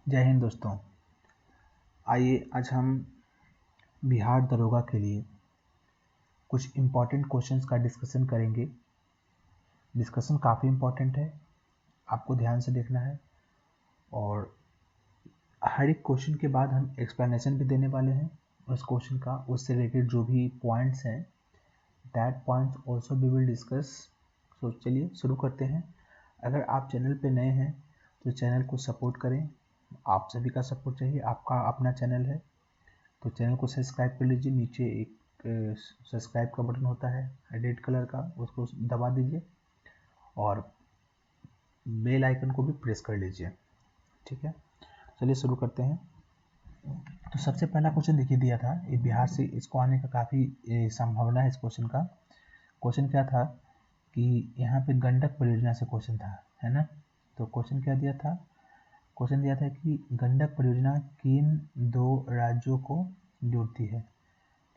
जय हिंद दोस्तों। आइए आज हम बिहार दरोगा के लिए कुछ इम्पॉर्टेंट क्वेश्चंस का डिस्कशन करेंगे। डिस्कशन काफ़ी इम्पॉर्टेंट है, आपको ध्यान से देखना है और हर एक क्वेश्चन के बाद हम एक्सप्लेनेशन भी देने वाले हैं उस क्वेश्चन का, उससे रिलेटेड जो भी पॉइंट्स हैं that points also we will discuss. तो चलिए शुरू करते हैं। अगर आप चैनल पे नए हैं तो चैनल को सपोर्ट करें, आप सभी का सपोर्ट चाहिए। आपका अपना चैनल है तो चैनल को सब्सक्राइब कर लीजिए। नीचे एक सब्सक्राइब का बटन होता है रेड कलर का, उसको दबा दीजिए और बेल आइकन को भी प्रेस कर लीजिए। ठीक है, चलिए शुरू करते हैं। तो सबसे पहला क्वेश्चन देखिए दिया था, ये बिहार से इसको आने का काफ़ी संभावना है। इस क्वेश्चन का क्वेश्चन क्या था कि यहाँ पे गंडक परियोजना से क्वेश्चन था, है ना। तो क्वेश्चन क्या दिया था, क्वेश्चन दिया था कि गंडक परियोजना किन दो राज्यों को जोड़ती है।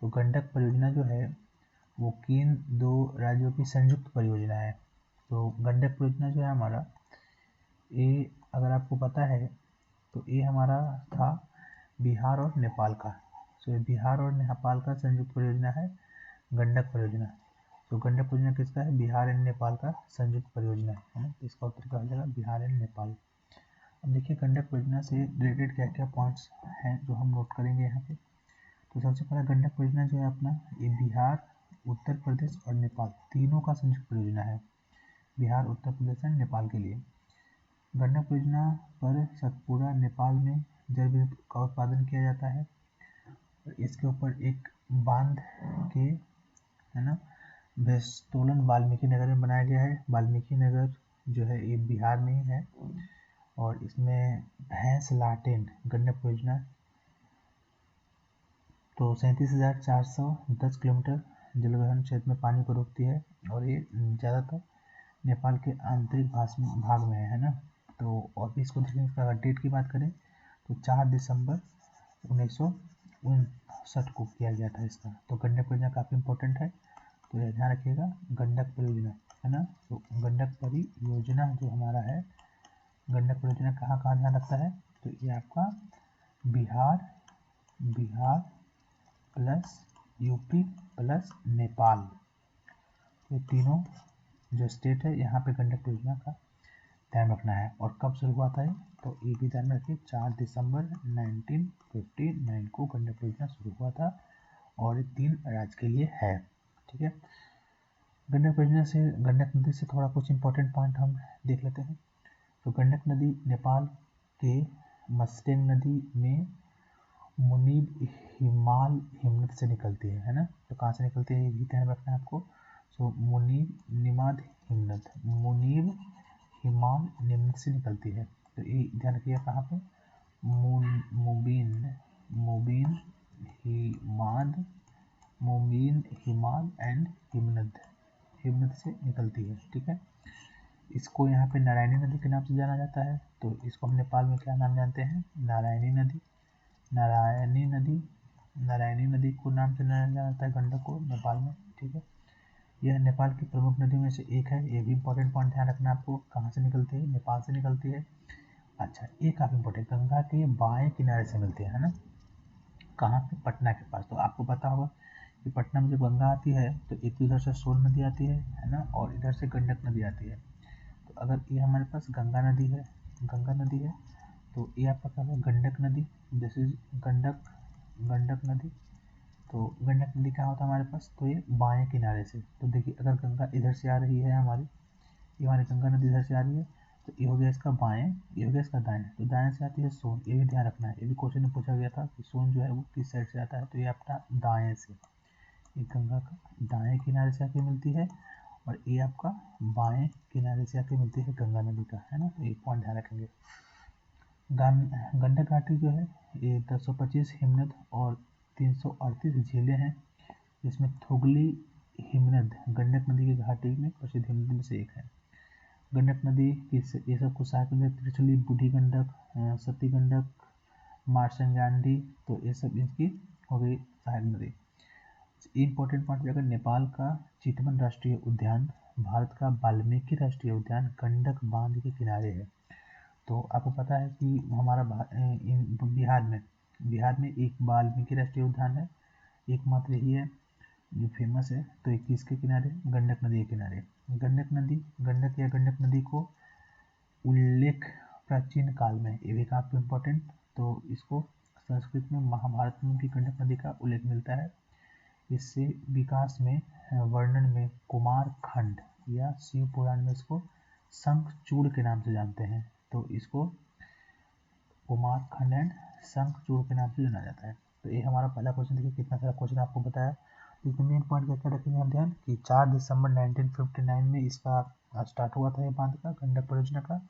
तो गंडक परियोजना जो है वो किन दो राज्यों की संयुक्त परियोजना है। तो गंडक परियोजना जो है हमारा, ये अगर आपको पता है तो ये हमारा था बिहार और नेपाल का। तो ये बिहार और नेपाल का संयुक्त परियोजना है गंडक परियोजना। तो गंडक परियोजना किसका है, बिहार एंड नेपाल का संयुक्त परियोजना है ना। तो इसका उत्तर क्या हो जाएगा, बिहार एंड नेपाल। अब देखिए गंडक परियोजना से रिलेटेड क्या क्या पॉइंट्स हैं जो हम नोट करेंगे यहाँ पे। तो सबसे पहला गंडक परियोजना जो है अपना, ये बिहार, उत्तर प्रदेश और नेपाल तीनों का संयुक्त परियोजना है। बिहार, उत्तर प्रदेश और नेपाल के लिए गंडक परियोजना पर सतपुड़ा नेपाल में जल विद्युत का उत्पादन किया जाता है। और इसके ऊपर एक बांध के, है ना, भैंसतोलन वाल्मीकि नगर में बनाया गया है। वाल्मीकि नगर जो है ये बिहार में ही है और इसमें भैंस लाटेन गंडक परियोजना तो 37,410 किलोमीटर जलग्रहण क्षेत्र में पानी को रोकती है और ये ज़्यादातर नेपाल के आंतरिक भाग में है ना। तो और भी इसको देखें, इसका अगर डेट की बात करें तो 4 दिसंबर 1959 को किया गया था इसका। तो गंडक परियोजना काफ़ी इंपॉर्टेंट है, तो यह ध्यान रखिएगा, गंडक परियोजना है ना। तो गंडक परियोजना जो हमारा है, गंडक परियोजना कहाँ कहाँ ध्यान रखता है, तो ये आपका Bihar plus UP plus Nepal, ये तीनों जो स्टेट है यहाँ पे गंडक परियोजना का ध्यान रखना है। और कब शुरू हुआ था ये, तो ये भी ध्यान रखिए 4 दिसंबर 1959 को गंडक परियोजना शुरू हुआ था और ये 3 राज्य के लिए है। ठीक है, गंडक परियोजना से, गंडक नदी से थोड़ा कुछ इंपॉर्टेंट पॉइंट हम देख लेते हैं। तो गंडक नदी नेपाल के मस्टेंग नदी में मुनीब हिमाल हिमनद से निकलती है ना। तो कहाँ से निकलती है ये भी ध्यान रखना है आपको। सो मुनीब निमाद हिमनद, मुनीब हिमाल निम्न से निकलती है। तो ये ध्यान रखिएगा कहाँ पे, मुबीन मुबीन हिमाद, मुबीन हिमाल एंड हिमनद से निकलती है। ठीक है, इसको यहाँ पे नारायणी नदी के नाम से जाना जाता है। तो इसको हम नेपाल में क्या नाम जानते हैं, नारायणी नदी। नारायणी नदी को नाम से जाना जाता है गंडक को नेपाल में। ठीक है, यह नेपाल की प्रमुख नदियों में से एक है। ये भी इंपॉर्टेंट पॉइंट ध्यान रखना आपको, कहाँ से निकलती है, नेपाल से निकलती है। अच्छा, ये काफ़ी इंपॉर्टेंट, गंगा के बाएं किनारे से मिलती है ना। कहाँ पे, पटना के पास। तो आपको पता होगा कि पटना में जब गंगा आती है तो एक इधर से सोन नदी आती है ना, और इधर से गंडक नदी आती है। तो अगर ये हमारे पास गंगा नदी है तो ये आपका क्या होगा, गंडक नदी। दिस इज गंडक नदी। तो गंडक नदी कहाँ होता है हमारे पास, तो ये बाएं किनारे से। तो देखिए अगर गंगा इधर से आ रही है हमारी, ये हमारी गंगा नदी इधर से आ रही है, तो ये हो गया इसका बाएं, ये हो गया इसका दाएं। तो दाएं से आती है सोन, ये भी ध्यान रखना है। ये भी क्वेश्चन में पूछा गया था कि सोन जो है वो किस साइड से आता है, तो ये आपका दाएं से, ये गंगा का दाएं किनारे से आके मिलती है और ये आपका बाएं किनारे से आके मिलती है गंगा नदी का, है ना। तो एक पॉइंट ध्यान रखेंगे। गंडक घाटी जो है ये 1025 हिमनद और 338 झीलें हैं, जिसमें थुगली हिमनद गंडक नदी की घाटी में प्रसिद्ध हिमनद में से एक है। गंडक नदी की ये सब कुछ सहायक नदी, त्रिशूली, बूढ़ी गंडक, सती गंडक, मार्संगांडी, तो ये सब इसकी हो गई सहायक नदी। इंपॉर्टेंट पॉइंट अगर नेपाल का चितवन राष्ट्रीय उद्यान, भारत का वाल्मीकि राष्ट्रीय उद्यान गंडक बांध के किनारे है। तो आपको पता है कि हमारा बिहार में एक वाल्मीकि राष्ट्रीय उद्यान है, एकमात्र यही है जो फेमस है। तो एक किसके किनारे, गंडक नदी के किनारे। गंडक नदी को उल्लेख प्राचीन काल में, ये भी काफ़ी इम्पोर्टेंट, तो इसको संस्कृत में महाभारत में भी गंडक नदी का उल्लेख मिलता है। इससे विकास में वर्णन में कुमार खंड या शिव पुराण में इसको शंखचूड़ के नाम से जानते हैं। तो इसको कुमार खंड एंड शंखचूड़ के नाम से जाना जाता है। तो ये हमारा पहला क्वेश्चन। देखिए कितना सारा क्वेश्चन आपको बताया। तो मेन पॉइंट क्या क्या रखेंगे हम ध्यान कि 4 दिसंबर 1959 में इसका स्टार्ट हुआ था ये बांध का, गंडक परियोजना का।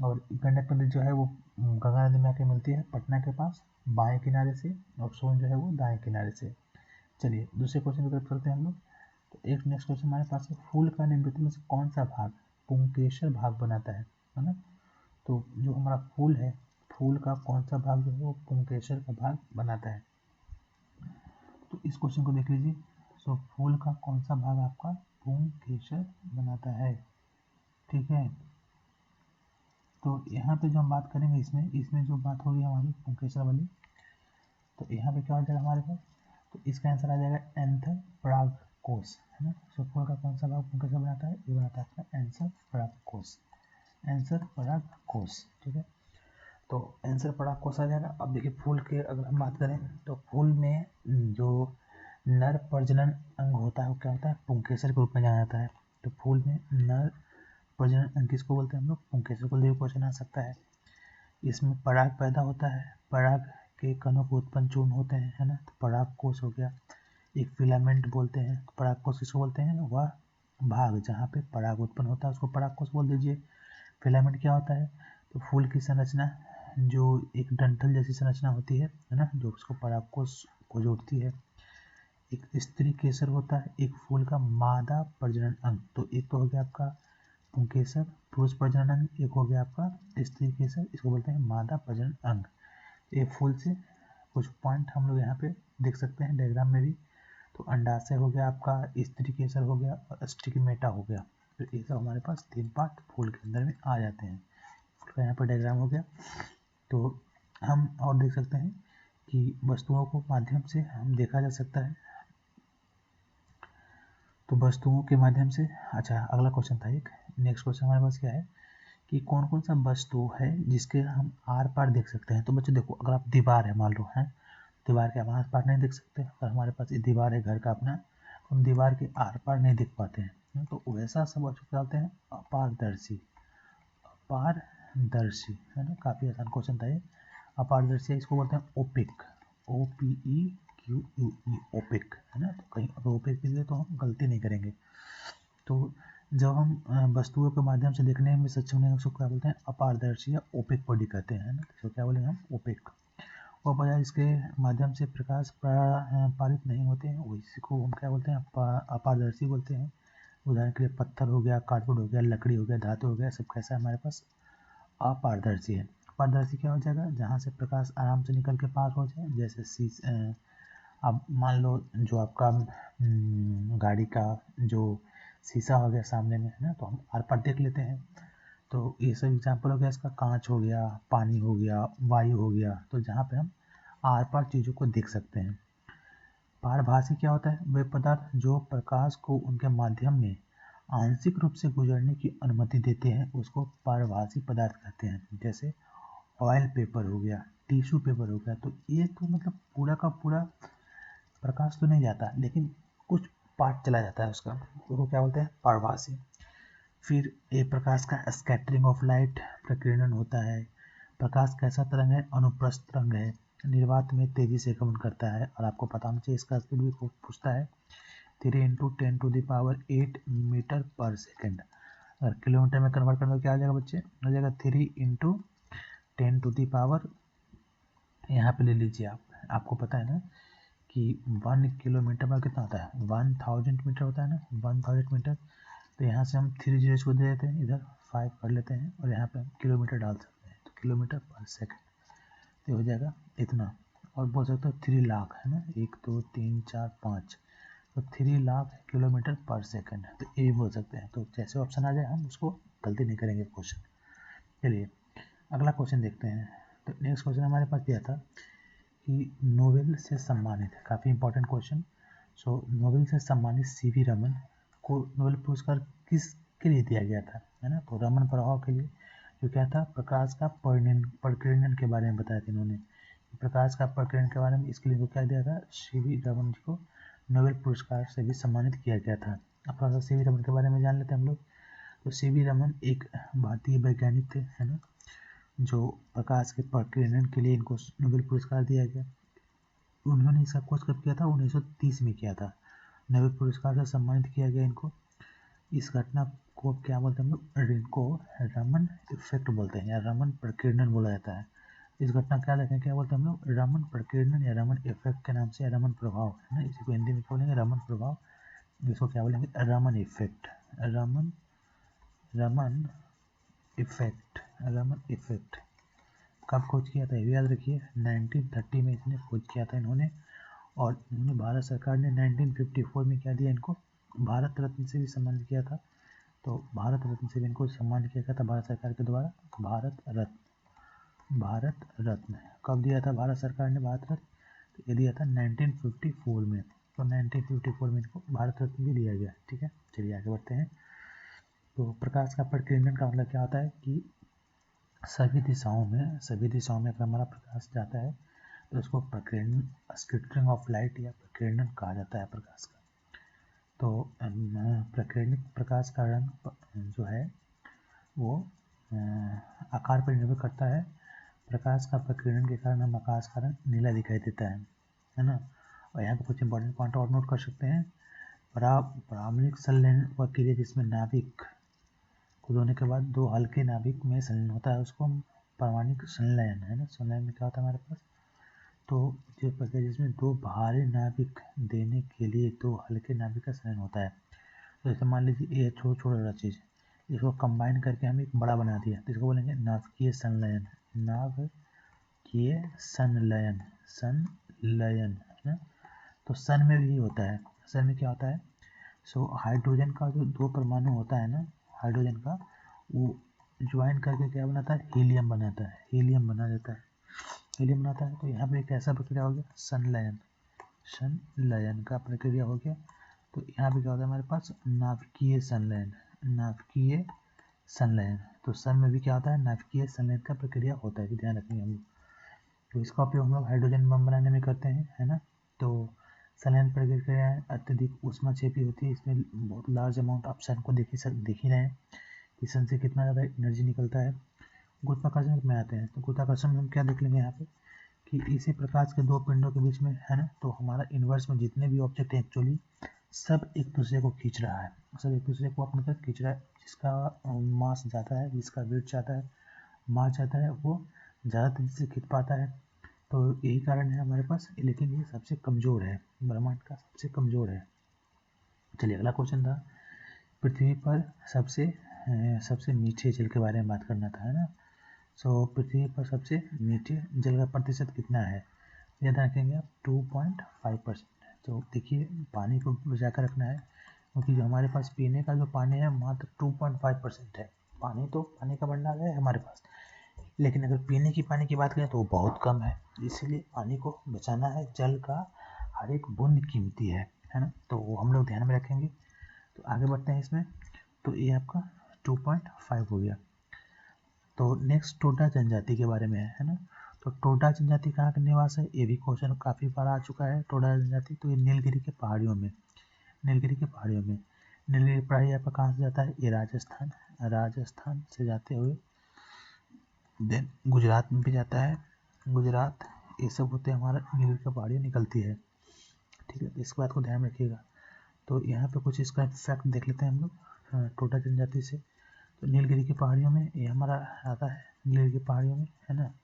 और गंडक नदी जो है वो गंगा नदी में आके मिलती है पटना के पास बाएं किनारे से, और सोन जो है वो दाएं किनारे से। चलिए दूसरे क्वेश्चन की तरफ चलते हैं हम लोग। तो एक नेक्स्ट क्वेश्चन हमारे पास है, फूल का निम्नलिखित में से कौन सा भाग पुंकेसर भाग बनाता है ना। तो जो हमारा फूल है, फूल का कौन सा भाग जो है वो पुंकेसर का भाग बनाता है। तो इस क्वेश्चन को देख लीजिए। सो फूल का कौन सा भाग आपका पुंकेसर बनाता है, ठीक है। तो यहाँ पे जो हम बात करेंगे इसमें जो बात होगी हमारी पुंकेसर वाली, तो यहाँ पे क्या हो जाएगा हमारे पास, तो इसका आंसर आ जाएगा एंथर परागकोश, है ना। सो फूल का कौन सा भाग पुंकेसर बनाता है, ये बनाता है आपका एंसर परागकोश, एंसर परागकोश, ठीक है। तो आंसर परागकोश आ जाएगा। अब देखिए फूल के अगर हम बात करें तो फूल में जो नर प्रजनन अंग होता है वो क्या होता है, पुंकेसर के रूप में जाना जाता है। तो फूल में नर प्रजनन अंग किसको बोलते हैं हम लोग, पुंकेसर को भी क्वेश्चन आ सकता है। इसमें पराग पैदा होता है, पराग के कणों को उत्पन्न चूर्ण होते हैं, है ना। तो परागकोश हो गया। एक फिलामेंट बोलते हैं, परागकोश किसको बोलते हैं, वह भाग जहाँ पे पराग उत्पन्न होता है उसको परागकोश बोल दीजिए। फिलामेंट क्या होता है, तो फूल की संरचना जो एक डंठल जैसी संरचना होती है ना, जो उसको परागकोश को जोड़ती है। एक स्त्री केसर होता है, एक फूल का मादा प्रजनन अंग। तो एक तो हो गया आपका पुंकेसर पुरुष प्रजनन अंग, एक हो गया आपका स्त्री केसर, इसको बोलते हैं मादा प्रजनन अंग। ये फूल से कुछ पॉइंट हम लोग यहाँ पे देख सकते हैं डायग्राम में भी। तो अंडाशय हो गया आपका, स्त्री केसर हो गया और स्टिग्मेटा हो गया। तो ये सब हमारे पास 3 पार्ट फूल के अंदर में आ जाते हैं। फूल का यहाँ पर डायग्राम हो गया। तो हम और देख सकते हैं कि वस्तुओं को माध्यम से हम देखा जा सकता है। तो वस्तुओं के माध्यम से, अच्छा अगला क्वेश्चन था एक, नेक्स्ट क्वेश्चन हमारे पास क्या है कि कौन कौन सा वस्तु है जिसके हम आर पार देख सकते हैं। तो बच्चों देखो, अगर आप दीवार है मान लो, है दीवार के हम आर पार नहीं देख सकते। अगर हमारे पास ये दीवार है घर का अपना, हम दीवार के आर पार नहीं देख पाते हैं। तो वैसा सब बच्चों क्या होते हैं, अपारदर्शी, अपारदर्शी, है ना। काफ़ी आसान क्वेश्चन था ये। अपारदर्शी इसको बोलते हैं ओपिक, OPEQUE, ओपिक, है ना। तो कहीं अगर ओपिक लिख दे तो हम गलती नहीं करेंगे। तो जब हम वस्तुओं के माध्यम से देखने में सक्षम नहीं, उसको क्या बोलते हैं, अपारदर्शी या ओपिक बॉडी कहते हैं ना। तो क्या बोलेंगे हम, ओपिक। और बजाय इसके माध्यम से प्रकाश पारित नहीं होते हैं, उसी को हम क्या बोलते हैं, अपारदर्शी बोलते हैं। उदाहरण के लिए पत्थर हो गया, कार्डबोर्ड हो गया, लकड़ी हो गया, धातु हो गया, सब कैसा है हमारे पास, अपारदर्शी है। पारदर्शी क्या हो जाएगा, जहाँ से प्रकाश आराम से निकल के पास हो जाए। जैसे अब मान लो जो आपका गाड़ी का जो शीशा हो गया सामने में, है ना, तो हम आर पार देख लेते हैं। तो ये सब एग्जाम्पल हो गया इसका, कांच हो गया, पानी हो गया, वायु हो गया, तो जहाँ पे हम आर पार चीज़ों को देख सकते हैं। पारभासी क्या होता है, वे पदार्थ जो प्रकाश को उनके माध्यम में आंशिक रूप से गुजरने की अनुमति देते हैं उसको पारभासी पदार्थ कहते हैं। जैसे ऑयल पेपर हो गया, टिश्यू पेपर हो गया। तो ये तो मतलब पूरा का पूरा प्रकाश तो नहीं जाता, लेकिन कुछ पार्ट चला जाता है उसका, उसको क्या बोलते हैं, पारभासी। फिर ये प्रकाश का स्कैटरिंग ऑफ लाइट, प्रकीर्णन होता है। प्रकाश कैसा तरंग है, अनुप्रस्थ तरंग है, निर्वात में तेजी से गमन करता है। और आपको पता होना चाहिए इसका स्पीड भी पूछता है, 3 × 10⁸ मीटर पर सेकेंड। अगर किलोमीटर में कन्वर्ट करना तो क्या आ जाएगा बच्चे, आ जाएगा 3 × 10⁻, यहाँ पे ले लीजिए आप, आपको पता है ना कि 1 किलोमीटर में कितना होता है, 1000 मीटर होता है ना, 1000 मीटर। तो यहाँ से हम 3 जीरो को दे देते हैं, इधर 5 कर लेते हैं और यहाँ पे हम किलोमीटर डाल सकते हैं। तो किलोमीटर पर सेकेंड, तो हो जाएगा इतना। और बोल सकते हो 3 लाख, है ना, 1 2 3 4 5, तो 3 लाख किलोमीटर पर सेकेंड, तो ये भी बोल सकते हैं। तो जैसे ऑप्शन आ जाए हम उसको गलती नहीं करेंगे क्वेश्चन। चलिए अगला क्वेश्चन देखते हैं। तो नेक्स्ट क्वेश्चन हमारे पास दिया था कि नोबेल से सम्मानित, काफ़ी इंपॉर्टेंट क्वेश्चन। सो नोबेल से सम्मानित सीवी रमन को नोबेल पुरस्कार किसके लिए दिया गया था, है ना। तो रमन प्रभाव के लिए, जो क्या था, प्रकाश का प्रकीर्णन के बारे में बताया था इन्होंने, प्रकाश का प्रकीर्णन के बारे में, इसके लिए क्या दिया था, सीवी रमन जी को नोबेल पुरस्कार से भी सम्मानित किया गया था। अब थोड़ा सा सीवी रमन के बारे में जान लेते हैं हम लोग। तो सीवी रमन एक भारतीय वैज्ञानिक थे, है ना, जो प्रकाश के प्रकीर्णन के लिए इनको नोबेल पुरस्कार दिया गया। उन्होंने इसका खोज कब किया था, 1930 में किया था। नोबेल पुरस्कार से सम्मानित किया गया इनको। इस घटना को क्या बोलते हैं हम लोग, इनको रमन इफेक्ट बोलते हैं, या रमन प्रकीर्णन बोला जाता है। इस घटना क्या देखें, क्या बोलते हैं हम लोग, रमन प्रकीर्णन या रमन इफेक्ट के नाम से, रमन प्रभाव, है ना। इसी को हिंदी में क्या बोलेंगे, रमन प्रभाव। इसको क्या बोलेंगे, Raman effect, Raman effect, Raman effect. कब खोज किया था, ये याद रखिए, 1930 में इसने खोज किया था इन्होंने। और इन्होंने भारत सरकार ने 1954 में क्या दिया इनको, भारत रत्न से भी सम्मानित किया था। तो भारत रत्न से भी इनको सम्मानित किया गया था भारत सरकार के द्वारा। भारत रत्न कब दिया था भारत सरकार ने भारत रत्न, तो ये दिया था 1954 में। तो 1954 में इनको भारत रत्न भी दिया गया। ठीक है, चलिए आगे बढ़ते हैं। तो प्रकाश का प्रकीर्णन का मतलब क्या होता है कि सभी दिशाओं में अगर हमारा प्रकाश जाता है तो उसको प्रकीर्णन, स्कैटरिंग ऑफ लाइट या प्रकीर्णन कहा जाता है प्रकाश का। तो प्रकीर्णित प्रकाश का रंग जो है वो आकार पर निर्भर करता है। प्रकाश का प्रकीर्णन के कारण हम आकाश का रंग नीला दिखाई देता है ना। और यहाँ पे कुछ इंपॉर्टेंट पॉइंट और नोट कर सकते हैं। परामणिक संलयन वह क्रिया जिसमें नाभिक खुद होने के बाद दो हल्के नाभिक में संलयन होता है, उसको हम परमाणिक संलयन, है ना। संलयन में क्या होता है हमारे पास, तो जो प्रक्रिया जिसमें दो भारी नाभिक देने के लिए दो हल्के नाभिक का संलयन होता है। तो जैसे मान लीजिए ये छोटा वाला चीज़, इसको कंबाइन करके हम एक बड़ा बना दिया, तो इसको बोलेंगे नाभिकीय संलयन, नाभिकीय संलयन, संलयन, है ना। तो सन में भी होता है। सन में क्या होता है, सो हाइड्रोजन का जो दो परमाणु होता है ना, हाइड्रोजन का, वो ज्वाइन करके क्या बनाता है, हीलियम बनाता है, हीलियम बना देता है, हीलियम बनाता है। तो यहाँ पे एक ऐसा प्रक्रिया हो गया संलयन, संलयन का प्रक्रिया हो गया। तो यहाँ पे क्या होता है हमारे पास, नाभिकीय संलयन, नाभिकीय संलयन। तो सन में भी क्या होता है, नाभिकीय संलयन का प्रक्रिया होता है, ध्यान रखेंगे हम लोग। तो इसका उपयोग हम लोग हाइड्रोजन बम बनाने में करते हैं, है ना। तो संलयन प्रक्रिया अत्यधिक ऊष्माक्षेपी होती है, इसमें बहुत लार्ज अमाउंट, आप सन को देख ही रहे हैं कि सन से कितना ज़्यादा एनर्जी निकलता है। गुरुत्वाकर्षण में आते हैं, तो गुरुत्वाकर्षण में हम क्या देख लेंगे यहाँ पे कि इसी प्रकाश के दो पिंडों के बीच में, है ना, तो हमारा यूनिवर्स में जितने भी ऑब्जेक्ट हैं एक्चुअली सब एक दूसरे को खींच रहा है, सब एक दूसरे को अपने तरफ खींच रहा है। जिसका मास ज़्यादा है, जिसका वेट ज़्यादा है, मास ज़्यादा है, वो ज़्यादा तेजी से खींच पाता है। तो यही कारण है हमारे पास, लेकिन ये सबसे कमज़ोर है, ब्रह्मांड का सबसे कमज़ोर है। चलिए अगला क्वेश्चन था, पृथ्वी पर सबसे मीठे जल के बारे में बात करना था, है ना। सो पृथ्वी पर सबसे मीठे जल का प्रतिशत कितना है, याद रखेंगे आप, 2.5%। तो देखिए पानी को बचा कर रखना है, क्योंकि जो हमारे पास पीने का जो पानी है मात्र 2.5% है। पानी तो पानी का भंडार है हमारे पास, लेकिन अगर पीने की पानी की बात करें तो वो बहुत कम है। इसलिए पानी को बचाना है, जल का हर एक बूंद कीमती है ना। तो वो हम लोग ध्यान में रखेंगे। तो आगे बढ़ते हैं इसमें। तो ये आपका 2.5 हो गया। तो नेक्स्ट टोडा जनजाति के बारे में है ना। तो टोडा जनजाति कहाँ का निवास है, ये भी क्वेश्चन काफ़ी बार आ चुका है। टोडा जनजाति तो ये नीलगिरी के पहाड़ियों में, नीलगिरी के पहाड़ियों में, नीलगिरी पहाड़ी आपका कहाँ से जाता है, ये राजस्थान से जाते हुए देन गुजरात में भी जाता है, गुजरात, ये सब होते हैं हमारा नीलगिरी की पहाड़ियाँ निकलती है। ठीक है, इस बात को ध्यान में रखिएगा। तो यहाँ पे कुछ इसका फैक्ट देख लेते हैं हम लोग टोडा जनजाति से। तो नीलगिरी की पहाड़ियों में ये हमारा आता है, नीलगिरी की पहाड़ियों में, है ना।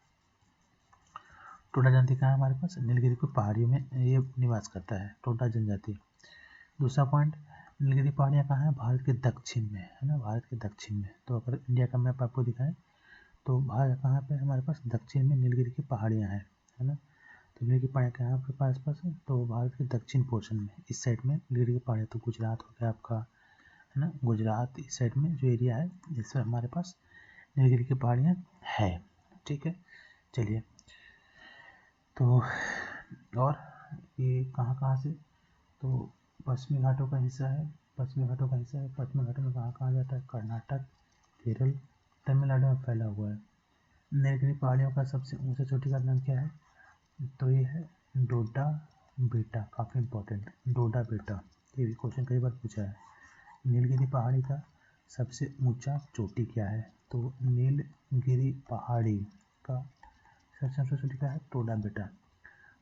टोडा जनजाति कहाँ है हमारे पास, नीलगिरी की पहाड़ियों में ये निवास करता है टोडा जनजाति। दूसरा पॉइंट, नीलगिरी पहाड़ियाँ कहाँ है, भारत के दक्षिण में, है ना, भारत के दक्षिण में। तो अगर इंडिया का मैप आपको दिखाएं तो भारत कहाँ पे हमारे पास, दक्षिण में नीलगिरी की पहाड़ियाँ हैं, है ना। तो नीलगिरी की पहाड़ियाँ कहाँ आपके पास है, तो भारत के दक्षिण पोर्शन में, इस साइड में नीलगिरी की पहाड़ियाँ। तो गुजरात हो गया आपका, है ना, गुजरात इस साइड में जो एरिया है जिसमें हमारे पास नीलगिरी की पहाड़ियाँ है। ठीक है। चलिए, तो और ये कहाँ कहाँ से, तो पश्चिमी घाटों का हिस्सा है, पश्चिमी घाटों का हिस्सा है। पश्चिमी घाटों में कहाँ कहाँ जाता है, कर्नाटक, केरल, तमिलनाडु में फैला हुआ है। नीलगिरी पहाड़ियों का सबसे ऊंचा चोटी का नाम क्या है, तो ये है डोडा बेटा। काफ़ी इंपॉर्टेंट, डोडा बेटा, ये भी क्वेश्चन कई बार पूछा है। नीलगिरी पहाड़ी का सबसे ऊंचा चोटी क्या है, तो नीलगिरी पहाड़ी का सबसे ऊंचा चोटी क्या है, डोडा बेटा।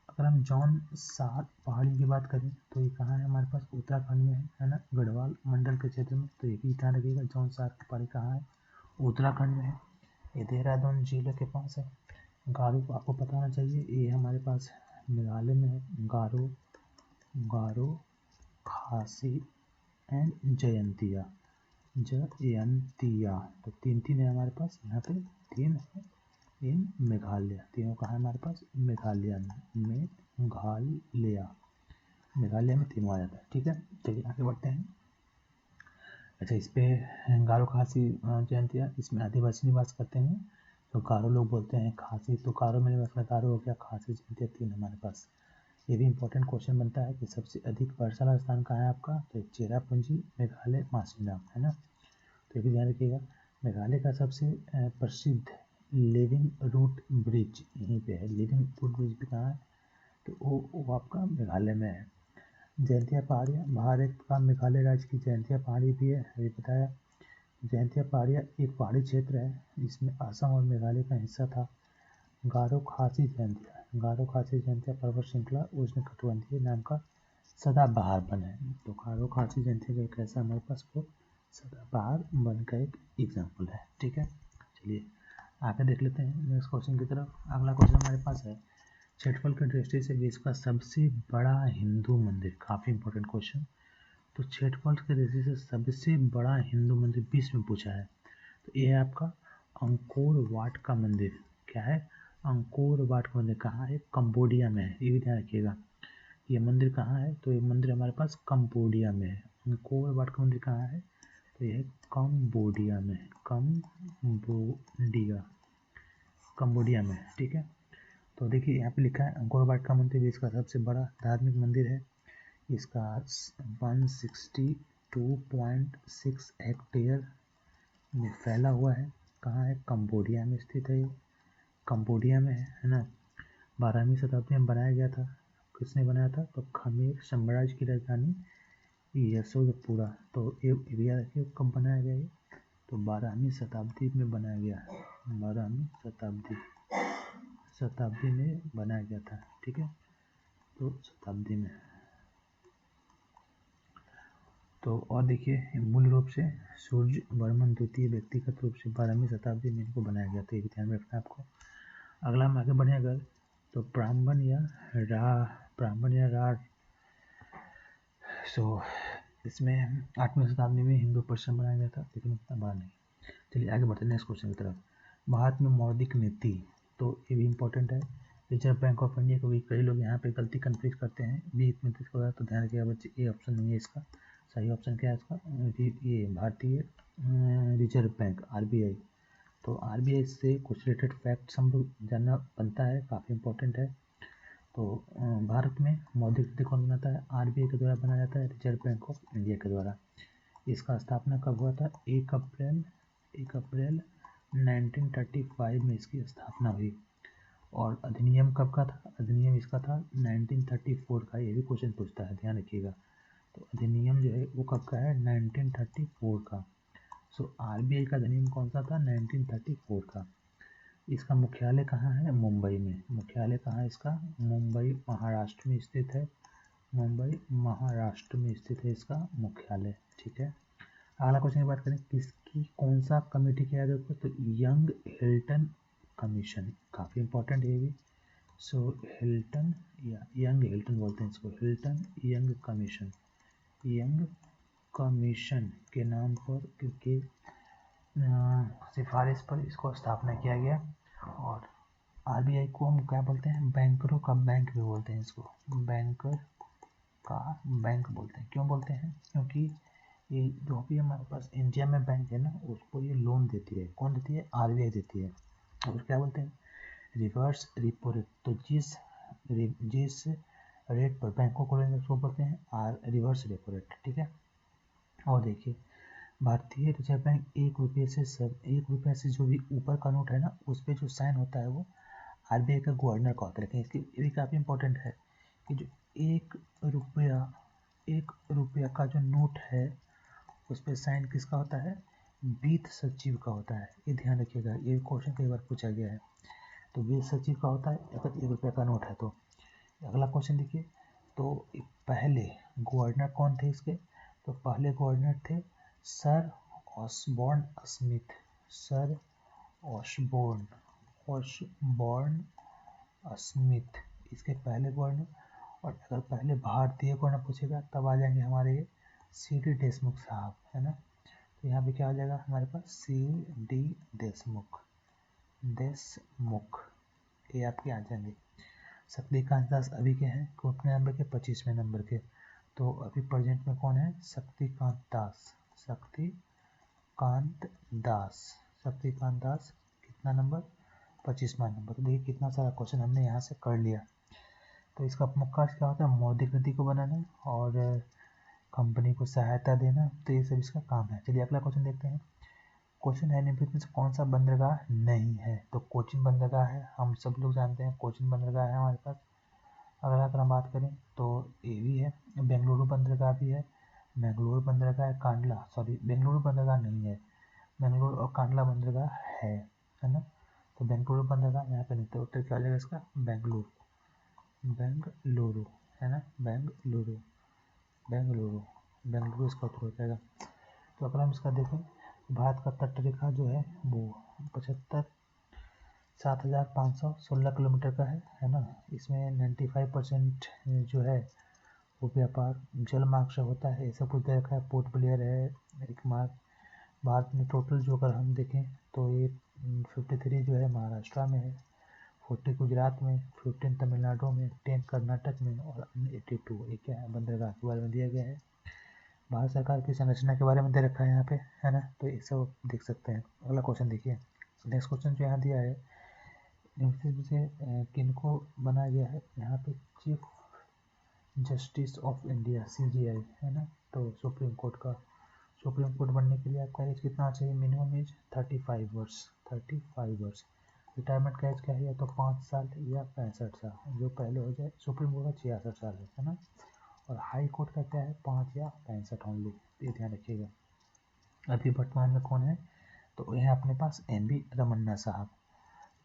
अगर हम जौन सार पहाड़ी की बात करें तो ये कहाँ है, हमारे पास उत्तराखंड में है ना, गढ़वाल मंडल के क्षेत्र में। तो ये भी ध्यान रखिएगा, जौन सार की पहाड़ी कहाँ है, उत्तराखंड में है। ये देहरादून जिले के पास है। गारो को आपको पता होना चाहिए, ये हमारे पास मेघालय में है। गारो, गारो, खासी एंड जयंतिया, जयंतिया, तो तीन तीन है हमारे पास यहाँ पे, तीन है इन मेघालय, तीनों कहाँ है हमारे पास, मेघालय में, मेघालय में तीनों आ जाता है। ठीक है, चलिए आगे बढ़ते हैं। अच्छा, इस पे गारो, खासी, जयंतिया, इसमें आदिवासी निवास करते हैं। तो गारो लोग बोलते हैं, खासी तो गारो में निवास करता, गारो हो गया, खासी, जयंतिया, तीन हमारे पास। ये भी इंपॉर्टेंट क्वेश्चन बनता है कि सबसे अधिक वर्षा वाला स्थान कहाँ है आपका, तो चेरापूंजी, मेघालय, मासिनराम, है ना। तो ये भी ध्यान रखिएगा। मेघालय का सबसे प्रसिद्ध लिविंग रूट ब्रिज यहीं पे है। लिविंग रूट ब्रिज भी कहाँ है, तो वो आपका मेघालय में है। जयंतिया पहाड़ियाँ, भारत का मेघालय राज्य की जयंतिया पहाड़ी भी है, अभी बताया। जयंतिया पहाड़ियाँ एक पहाड़ी क्षेत्र है, इसमें असम और मेघालय का हिस्सा था। गारो, खासी, जयंतिया, गारो, खासी, जयंतिया पर्वत श्रृंखला उष्णकटिबंधीय नाम का सदाबहार वन है। तो गारो, खासी, जयंतिया का एक ऐसा हमारे पास वो सदाबहार वन का एक एग्जाम्पल है। ठीक है, चलिए आगे देख लेते हैं नेक्स्ट क्वेश्चन की तरफ। अगला क्वेश्चन हमारे पास है, क्षेत्रफल की दृष्टि से विश्व का सबसे बड़ा हिंदू मंदिर। काफ़ी इंपॉर्टेंट क्वेश्चन। तो क्षेत्रफल की दृष्टि से सबसे बड़ा हिंदू मंदिर विश्व में पूछा है, तो ये है आपका अंकोर वाट का मंदिर। क्या है, अंकोर वाट का मंदिर कहाँ है, कंबोडिया में है। ये भी ध्यान रखिएगा, ये मंदिर कहाँ है, तो ये मंदिर हमारे पास कंबोडिया में है। अंकोर वाट का मंदिर कहाँ है, तो ये कंबोडिया में, कंबोडिया, कंबोडिया में। ठीक है, तो देखिए यहाँ पे लिखा है अंकोर वाट का मंदिर विश्व का सबसे बड़ा धार्मिक मंदिर है। इसका 162.6 हेक्टेयर में फैला हुआ है। कहाँ है, कंबोडिया में स्थित है। कंबोडिया में है ना। 12वीं शताब्दी में बनाया गया था। किसने बनाया था, तो खमेर साम्राज्य की राजधानी यशोधपुरा। तो ये एरिया रखिए कब बनाया गया है, तो 12वीं शताब्दी में बनाया गया है। 12वीं शताब्दी में बनाया गया था। ठीक है, तो शताब्दी में। तो और देखिए मूल रूप से सूर्य वर्मन द्वितीय व्यक्तिगत रूप से 12वीं शताब्दी में इनको बनाया गया था। ये भी ध्यान में रखना है आपको। अगला हम आगे बढ़े अगर, तो ब्राह्मण या रार, सो इसमें 8वीं शताब्दी में हिंदू पर्सन बनाया गया था, लेकिन उतना बड़ा नहीं। चलिए आगे बढ़ते हैं नेक्स्ट क्वेश्चन की तरफ। भारत में मौद्रिक नीति, तो ये भी इंपॉर्टेंट है। रिजर्व बैंक ऑफ इंडिया को भी कई लोग यहाँ पे गलती कन्फ्यूज करते हैं, वित्त मंत्री को, तो ध्यान रखिएगा बच्चे, ये ऑप्शन नहीं है इसका। सही ऑप्शन क्या है इसका, ये भारतीय रिजर्व बैंक, आरबीआई। तो आरबीआई से कुछ रिलेटेड फैक्ट्स हम लोग जानना बनता है, काफ़ी इंपॉर्टेंट है। तो भारत में मौद्रिक नीति कौन बनाता है, आरबीआई के द्वारा बनाया जाता है, रिजर्व बैंक ऑफ इंडिया के द्वारा। इसका स्थापना कब हुआ था, 1 अप्रैल 1935 में इसकी स्थापना हुई। और अधिनियम कब का था, अधिनियम इसका था 1934 का। ये भी क्वेश्चन पूछता है, ध्यान रखिएगा। तो अधिनियम जो है वो कब का है, 1934 का। सो आरबीआई का अधिनियम कौन सा था, 1934 का। इसका मुख्यालय कहाँ है, मुंबई में। मुख्यालय कहाँ है इसका, मुंबई महाराष्ट्र में स्थित है। मुंबई महाराष्ट्र में स्थित है इसका मुख्यालय। ठीक है, अगला क्वेश्चन की बात करें, किसकी कौन सा कमेटी किया जाता है, तो यंग हिल्टन कमीशन। काफ़ी इंपॉर्टेंट है ये भी। सो हिल्टन या यंग हिल्टन बोलते हैं इसको, Hilton young commission. Young commission के नाम पर, क्योंकि सिफारिश पर इसको स्थापना किया गया। और आरबीआई को हम क्या बोलते हैं, बैंकरों का बैंक भी बोलते हैं इसको, बैंकर का बैंक बोलते हैं। क्यों बोलते हैं, क्योंकि ये जो भी हमारे पास इंडिया में बैंक है ना, उसको ये लोन देती है। कौन देती है, आरबीआई देती है। और क्या बोलते हैं, रिवर्स रेपो रेट। तो जिस रेट पर बैंकों को उसको बोलते हैं रिवर्स रेपो रेट, ठीक है। और देखिए, भारतीय रिजर्व बैंक 1 रुपये से जो भी ऊपर का नोट है ना, उस पर जो साइन होता है वो आरबीआई का गवर्नर का होता है। लेकिन इसकी ये भी काफ़ी इंपॉर्टेंट है कि जो 1 रुपया 1 रुपया का जो नोट है उस पर साइन किसका होता है, वित्त सचिव का होता है। ये ध्यान रखिएगा, ये क्वेश्चन कई बार पूछा गया है। तो वित्त सचिव का होता है अगर 1 रुपये का नोट है तो। अगला क्वेश्चन देखिए, तो पहले गवर्नर कौन थे इसके, तो पहले गवर्नर थे sir Osborne Smith. Sir Osborne Smith इसके पहले गवर्नर। और अगर पहले भारतीय गवर्नर पूछेगा तब आ जाएंगे हमारे ये सी.डी. देशमुख साहब, है ना। तो यहाँ पे क्या आ जाएगा हमारे पास, सी.डी. देशमुख, ये आपके आ जाएंगे। शक्तिकांत दास अभी के हैं कितने नंबर के, 25वें नंबर के। तो अभी प्रेजेंट में कौन है, शक्तिकांत दास कितना नंबर, 25वां नंबर। तो देखिए कितना सारा क्वेश्चन हमने यहाँ से कर लिया। तो इसका मुख्य कार्य क्या होता है, मौद्रिक नीति को बनाना और कंपनी को सहायता देना। तो ये सब इसका काम है। चलिए अगला क्वेश्चन देखते हैं। क्वेश्चन है निम्नलिखित में से कौन सा बंदरगाह नहीं है, तो कोचिन बंदरगाह है, हम सब लोग जानते हैं कोचिन बंदरगाह है हमारे पास। अगर हम बात करें तो ये भी है, बेंगलुरु बंदरगाह भी है, बेंगलुरु बंदरगाह है, बेंगलुरु बंदरगाह नहीं है, बेंगलुरु और कांडला बंदरगाह है ना। तो बेंगलुरु बंदरगाह यहाँ पे नहीं, तो उत्तर क्या हो जाएगा इसका, बेंगलुरु, है ना, बेंगलुरु इसका उत्तर हो जाएगा। तो अगर हम इसका देखें, भारत का तट रेखा जो है वो 7,516 किलोमीटर का है ना। इसमें 95% जो है वो व्यापार जल मार्ग से होता है, ऐसा कुछ दे रखा है। पोर्ट ब्लेयर है एक मार्ग। भारत में टोटल जो अगर हम देखें तो ये 53 जो है महाराष्ट्र में है, 40 गुजरात में, 15 तमिलनाडु में, 10 कर्नाटक में और 82 ये क्या है, बंदरगाह के बारे में दिया गया है। भारत सरकार की संरचना के बारे में दे रखा है यहाँ पे, है ना। तो ये सब देख सकते हैं। अगला क्वेश्चन देखिए, नेक्स्ट क्वेश्चन जो यहाँ दिया है, से किनको बनाया गया है, यहाँ पे chief justice of India CJI, है ना। तो सुप्रीम कोर्ट बनने के लिए आपका एज कितना चाहिए, मिनिमम एज 35 वर्ष। रिटायरमेंट का एज क्या है, या तो 5 साल या 65 साल, जो पहले हो जाए। सुप्रीम कोर्ट का 66 साल है ना। और हाई कोर्ट का क्या है, 5 या 65 ओनली, ये ध्यान रखिएगा। अभी वर्तमान में कौन है, तो यहाँ अपने पास NV रमन्ना साहब।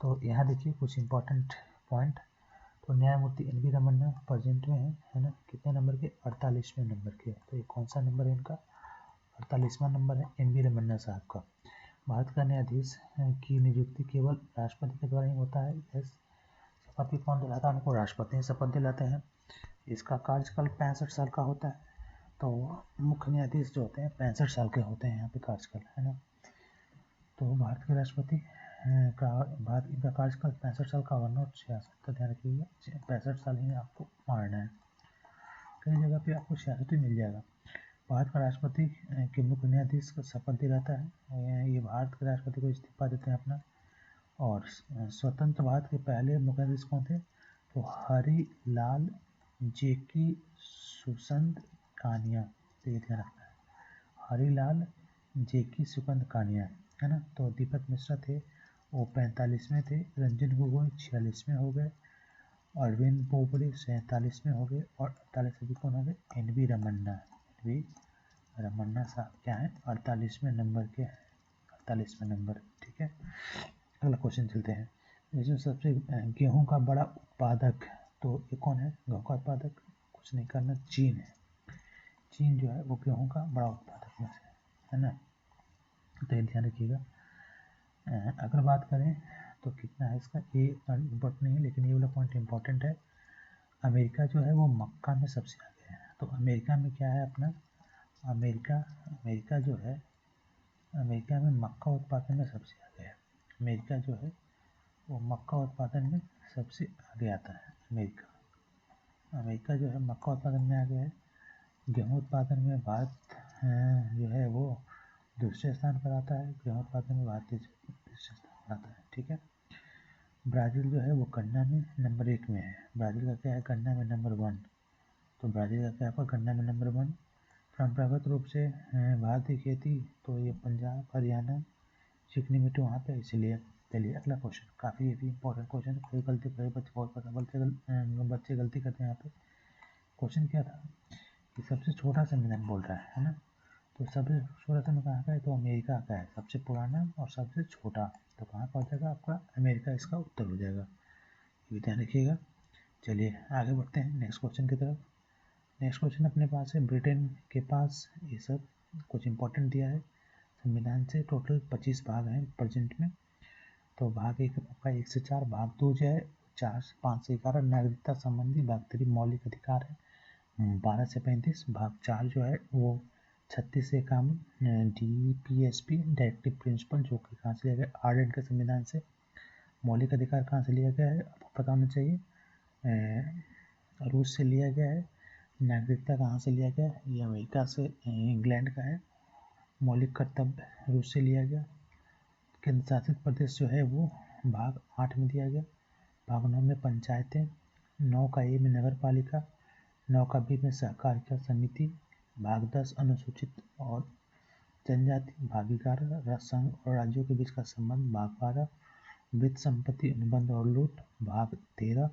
तो यहाँ देखिए कुछ इंपॉर्टेंट पॉइंट। तो न्यायमूर्ति NV रमन्ना प्रेजेंट में है ना, कितने नंबर के, 48वें नंबर के। तो ये कौन सा नंबर है इनका, 48वां नंबर है NV रमन्ना साहब का। भारत का न्यायाधीश की नियुक्ति केवल राष्ट्रपति के द्वारा ही होता है। यस, शपथ भी कौन दिलाता है, उनको राष्ट्रपति शपथ दिलाते हैं। इसका कार्यकाल 65 साल का होता है। तो मुख्य न्यायाधीश जो होते हैं 65 साल के होते हैं यहाँ पे कार्यकाल, है ना। तो भारत के राष्ट्रपति इनका कार्यकाल 65 साल का और नॉट 66 का, ध्यान रखिएगा 65 साल ही आपको मारना है। कई जगह पे आपको 66 मिल जाएगा। भारत का राष्ट्रपति के मुख्य न्यायाधीश का शपथ दिलाता है। ये भारत के राष्ट्रपति को इस्तीफा देते हैं अपना। और स्वतंत्र भारत के पहले मुख्य न्यायाधीश कौन थे, तो हरिलाल जेकी सुसंद कानिया। तो ये ध्यान रखना है, हरिलाल जेकी सुकंद कानिया, है ना। तो दीपक मिश्रा थे, वो 45वें थे। रंजन गोगोई 46वें हो गए। अरविंद बोबड़े 47वें हो गए। और 48 अभी कौन हो गए, NV रमन्ना साहब क्या है, 48वें नंबर के, 48वें नंबर, ठीक है। अगला क्वेश्चन चलते हैं। जैसे सबसे गेहूं का बड़ा उत्पादक, तो ये कौन है, गेहूं का उत्पादक कुछ नहीं करना, चीन है। चीन जो है वो गेहूं का बड़ा उत्पादक में से है ना। तो ये ध्यान रखिएगा। अगर बात करें तो कितना है इसका, ये इम्पोर्टेंट नहीं है, लेकिन ये वाला पॉइंट इम्पोर्टेंट है। अमेरिका जो है वो मक्का में सबसे आगे है। तो अमेरिका में क्या है अपना, अमेरिका जो है, अमेरिका में मक्का उत्पादन में सबसे आगे है। अमेरिका जो है वो मक्का उत्पादन में सबसे आगे आता है। अमेरिका जो है मक्का उत्पादन में आगे है। गेहूँ उत्पादन में भारत जो है वो दूसरे स्थान पर आता है। गेहूँ उत्पादन में भारत तीसरे स्थान पर आता है, ठीक है। ब्राज़ील जो है वो गन्ना में नंबर 1 में है। ब्राज़ील का क्या है, गन्ना में नंबर 1। तो ब्राज़ील का क्या होगा, गन्ना में नंबर 1। परंपरागत रूप से भारतीय खेती तो ये पंजाब, हरियाणा, चिकनी मिट्टी वहाँ पे, इसलिए। चलिए अगला क्वेश्चन, काफ़ी ये भी इंपॉर्टेंट क्वेश्चन है। कोई गलती, कोई बच्चे बहुत पता बच्चे गलती करते हैं यहाँ पे। क्वेश्चन क्या था कि सबसे छोटा संविधान बोल रहा है ना। तो सबसे छोटा संविधान कहाँ का है, तो अमेरिका का है। सबसे पुराना और सबसे छोटा, तो कहाँ का हो जाएगा आपका, अमेरिका इसका उत्तर हो जाएगा। ये भी ध्यान रखिएगा। चलिए आगे बढ़ते हैं नेक्स्ट क्वेश्चन की तरफ। नेक्स्ट क्वेश्चन अपने पास है, ब्रिटेन के पास ये सब कुछ इंपॉर्टेंट दिया है। संविधान से टोटल 25 भाग हैं प्रेजेंट में। तो भाग 1 आपका 1 से 4, भाग 2 जो है 4 से 5 से 11 नागरिकता संबंधी, भाग 3 मौलिक अधिकार है 12 से 35, भाग 4 जो है वो 36 से 51 DPSP डायरेक्टिव प्रिंसिपल, जो कि कहाँ से लिया गया, आयरलैंड के संविधान से। मौलिक अधिकार कहाँ से लिया गया है, आपको पता होना चाहिए, रूस से लिया गया है। नागरिकता कहाँ से लिया गया है, ये अमेरिका से, इंग्लैंड का है। मौलिक कर्तव्य रूस से लिया गया। केंद्र शासित प्रदेश जो है वो भाग 8 में दिया गया। भाग 9 में पंचायतें, 9 का ए में नगर पालिका, 9 का बी में सहकारिता समिति, भाग 10 अनुसूचित और जनजाति, भाग 11 संघ और राज्यों के बीच का संबंध, भाग 12 वित्त संपत्ति अनुबंध और लूट, भाग 13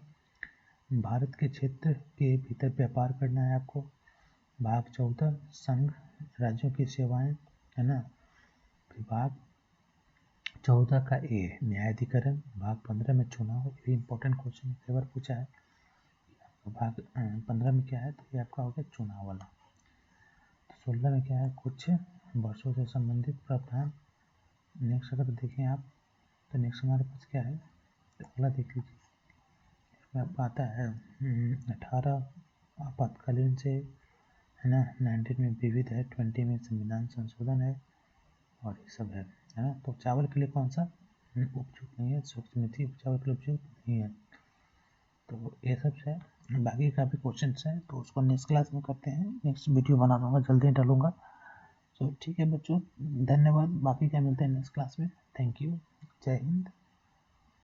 भारत के क्षेत्र के भीतर व्यापार करना है आपको, भाग 14 संघ राज्यों की सेवाएं, है ना। भाग 14 का ए न्यायाधिकरण, भाग 15 में चुनाव, ये भी इंपॉर्टेंट क्वेश्चन कई बार पूछा है। भाग 15 में क्या है, तो ये आपका हो गया चुनाव वाला। 16 में क्या है, कुछ वर्षों से संबंधित प्रावधान। नेक्स्ट अगर देखें आप, तो नेक्स्ट हमारे पास क्या है, तो अगला देख लीजिए। इसमें आपका आता है 18 आपातकालीन से, है ना। 19 में विविध है, 20 में संविधान संशोधन है, और ये सब है ना। तो चावल के लिए कौन सा उपयुक्त नहीं है, सूक्ष्मती चावल के लिए उपयुक्त नहीं है। तो ये सब है, बाकी का भी क्वेश्चन है तो उसको नेक्स्ट क्लास में करते हैं। नेक्स्ट वीडियो बना दूंगा, जल्दी डालूंगा। तो ठीक है बच्चों, धन्यवाद। बाकी क्या मिलते हैं नेक्स्ट क्लास में। Thank you. जय हिंद।